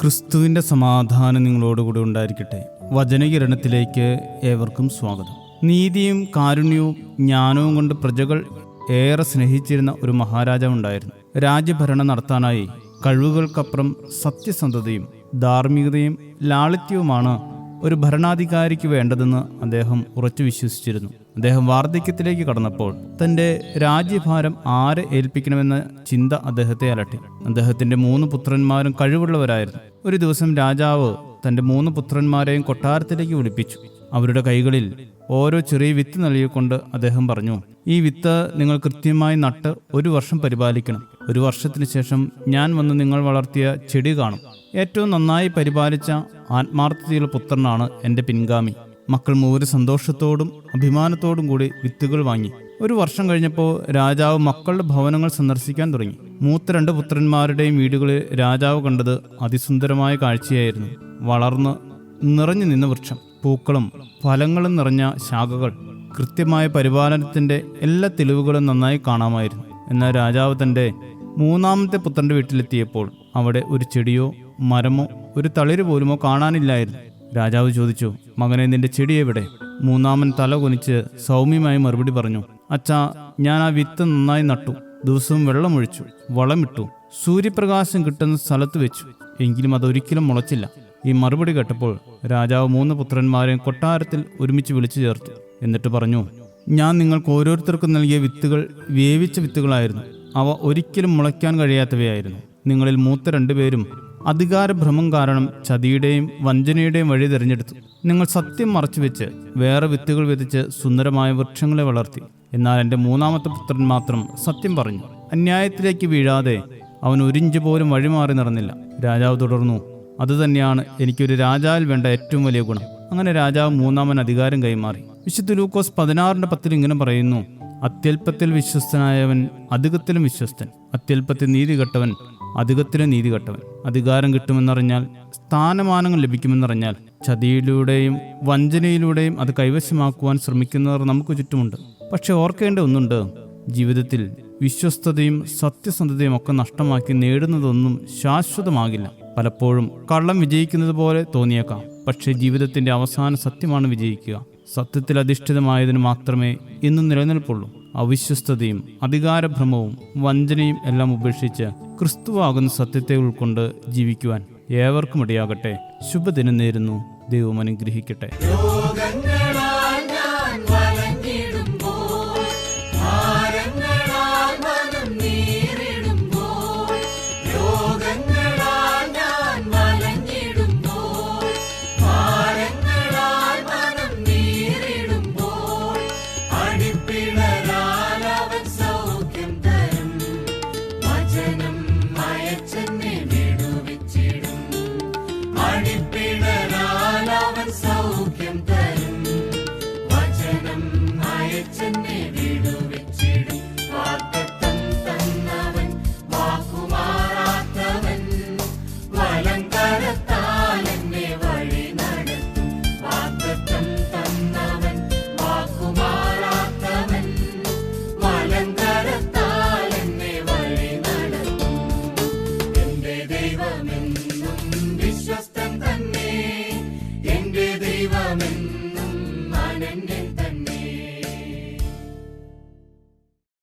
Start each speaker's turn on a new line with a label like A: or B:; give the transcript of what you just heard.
A: ക്രിസ്തുവിൻ്റെ സമാധാനം നിങ്ങളോടുകൂടി ഉണ്ടായിരിക്കട്ടെ. വചനകിരണത്തിലേക്ക് ഏവർക്കും സ്വാഗതം. നീതിയും കാരുണ്യവും ജ്ഞാനവും കൊണ്ട് പ്രജകൾ ഏറെ സ്നേഹിച്ചിരുന്ന ഒരു മഹാരാജാവുണ്ടായിരുന്നു. രാജ്യഭരണം നടത്താനായി കഴിവുകൾക്കപ്പുറം സത്യസന്ധതയും ധാർമ്മികതയും ലാളിത്യവുമാണ് ഒരു ഭരണാധികാരിക്ക് വേണ്ടതെന്ന് അദ്ദേഹം ഉറച്ചു വിശ്വസിച്ചിരുന്നു. അദ്ദേഹം വാർദ്ധക്യത്തിലേക്ക് കടന്നപ്പോൾ തൻ്റെ രാജ്യഭാരം ആരെ ഏൽപ്പിക്കണമെന്ന ചിന്ത അദ്ദേഹത്തെ അലട്ടി. അദ്ദേഹത്തിൻ്റെ 3 പുത്രന്മാരും കഴിവുള്ളവരായിരുന്നു. ഒരു ദിവസം രാജാവ് തൻ്റെ 3 പുത്രന്മാരെയും കൊട്ടാരത്തിലേക്ക് വിളിപ്പിച്ചു. അവരുടെ കൈകളിൽ ഓരോ ചെറിയ വിത്ത് നൽകിക്കൊണ്ട് അദ്ദേഹം പറഞ്ഞു, ഈ വിത്ത് നിങ്ങൾ കൃത്യമായി നട്ട് 1 വർഷം പരിപാലിക്കണം. 1 വർഷത്തിന് ശേഷം ഞാൻ വന്ന് നിങ്ങൾ വളർത്തിയ ചെടി കാണും. ഏറ്റവും നന്നായി പരിപാലിച്ച ആത്മാർത്ഥതയുള്ള പുത്രനാണ് എൻ്റെ പിൻഗാമി. മക്കൾ 3 സന്തോഷത്തോടും അഭിമാനത്തോടും കൂടി വിത്തുകൾ വാങ്ങി. 1 വർഷം കഴിഞ്ഞപ്പോൾ രാജാവ് മക്കളുടെ ഭവനങ്ങൾ സന്ദർശിക്കാൻ തുടങ്ങി. മൂത്ത 2 പുത്രന്മാരുടെയും വീടുകളിൽ രാജാവ് കണ്ടത് അതിസുന്ദരമായ കാഴ്ചയായിരുന്നു. വളർന്ന് നിറഞ്ഞു നിന്ന വൃക്ഷം, പൂക്കളും ഫലങ്ങളും നിറഞ്ഞ ശാഖകൾ, കൃത്യമായ പരിപാലനത്തിൻ്റെ എല്ലാ തെളിവുകളും നന്നായി കാണാമായിരുന്നു. എന്നാൽ രാജാവ് തൻ്റെ 3ാമത്തെ പുത്രൻ്റെ വീട്ടിലെത്തിയപ്പോൾ അവിടെ ഒരു ചെടിയോ മരമോ ഒരു തളിര് പോലുമോ കാണാനില്ലായിരുന്നു. രാജാവ് ചോദിച്ചു, മകനെ, നിന്റെ ചെടി എവിടെ? 3ാമൻ തല കുനിച്ച് സൗമ്യമായി മറുപടി പറഞ്ഞു, അച്ഛാ, ഞാൻ ആ വിത്ത് നന്നായി നട്ടു, ദിവസവും വെള്ളമൊഴിച്ചു, വളമിട്ടു, സൂര്യപ്രകാശം കിട്ടുന്ന സ്ഥലത്ത് വെച്ചു, എങ്കിലും അതൊരിക്കലും മുളച്ചില്ല. ഈ മറുപടി കേട്ടപ്പോൾ രാജാവ് 3 പുത്രന്മാരെയും കൊട്ടാരത്തിൽ ഒരുമിച്ച് വിളിച്ചു ചേർത്തു. എന്നിട്ട് പറഞ്ഞു, ഞാൻ നിങ്ങൾക്ക് ഓരോരുത്തർക്കും നൽകിയ വിത്തുകൾ വേവിച്ച വിത്തുകളായിരുന്നു. അവ ഒരിക്കലും മുളയ്ക്കാൻ കഴിയാത്തവയായിരുന്നു. നിങ്ങളിൽ മൂത്ത 2 പേരും അധികാരഭ്രമം കാരണം ചതിയുടെയും വഞ്ചനയുടെയും വഴി തിരഞ്ഞെടുത്തു. നിങ്ങൾ സത്യം മറച്ചുവെച്ച് വേറെ വിത്തുകൾ വിതച്ച് സുന്ദരമായ വൃക്ഷങ്ങളെ വളർത്തി. എന്നാൽ എൻ്റെ 3ാമത്തെ പുത്രൻ മാത്രം സത്യം പറഞ്ഞു. അന്യായത്തിലേക്ക് വീഴാതെ അവൻ 1 ഇഞ്ച് പോലും വഴിമാറി നടന്നില്ല. രാജാവ് തുടർന്നു, അതുതന്നെയാണ് എനിക്കൊരു രാജാവിൽ വേണ്ട ഏറ്റവും വലിയ ഗുണം. അങ്ങനെ രാജാവ് 3ാമൻ അധികാരം കൈമാറി. വിശുദ്ധ ലൂക്കോസ് 16:10 ഇങ്ങനെ പറയുന്നു, അത്യല്പത്തിൽ വിശ്വസ്തനായവൻ അധികത്തിലും വിശ്വസ്തൻ, അത്യല്പത്തിൽ നീതി കെട്ടവൻ അധികത്തിലും നീതി കെട്ടവൻ. അധികാരം കിട്ടുമെന്നറിഞ്ഞാൽ, സ്ഥാനമാനങ്ങൾ ലഭിക്കുമെന്നറിഞ്ഞാൽ ചതിയിലൂടെയും വഞ്ചനയിലൂടെയും അത് കൈവശമാക്കുവാൻ ശ്രമിക്കുന്നവർ നമുക്ക് ചുറ്റുമുണ്ട്. പക്ഷെ ഓർക്കേണ്ട ഒന്നുണ്ട്, ജീവിതത്തിൽ വിശ്വസ്തതയും സത്യസന്ധതയും ഒക്കെ നഷ്ടമാക്കി നേടുന്നതൊന്നും ശാശ്വതമാകില്ല. പലപ്പോഴും കള്ളം വിജയിക്കുന്നത് പോലെ തോന്നിയേക്കാം, പക്ഷേ ജീവിതത്തിൻ്റെ അവസാന സത്യമാണ് വിജയിക്കുക. സത്യത്തിൽ അധിഷ്ഠിതമായതിന് മാത്രമേ ഇന്നും നിലനിൽപ്പുള്ളൂ. അവിശ്വസ്തതയും അധികാരഭ്രമവും വഞ്ചനയും എല്ലാം ഉപേക്ഷിച്ച് ക്രിസ്തുവാകുന്ന സത്യത്തെ ഉൾക്കൊണ്ട് ജീവിക്കുവാൻ ഏവർക്കും ഇടയാകട്ടെ. ശുഭദിനം നേരുന്നു. ദൈവം അനുഗ്രഹിക്കട്ടെ.
B: സൗഖ്യം തരും വചനം അയച്ചെന്നെ വിടുവിച്ചിടും. വാഗ്ദത്തം തന്നവൻ വാക്കുമാറാത്തവൻ, വലങ്കരത്താൽ എന്നെ വഴി നടത്തും. വാഗ്ദത്തം തന്നവൻ വാക്കുമാറാത്തവൻ, വലങ്കരത്താൽ എന്നെ വഴി നടത്തും. എന്റെ ദൈവമെന്നും വിശ്വസ്തൻ തന്നെ, എന്റെ ദൈവമെന്നും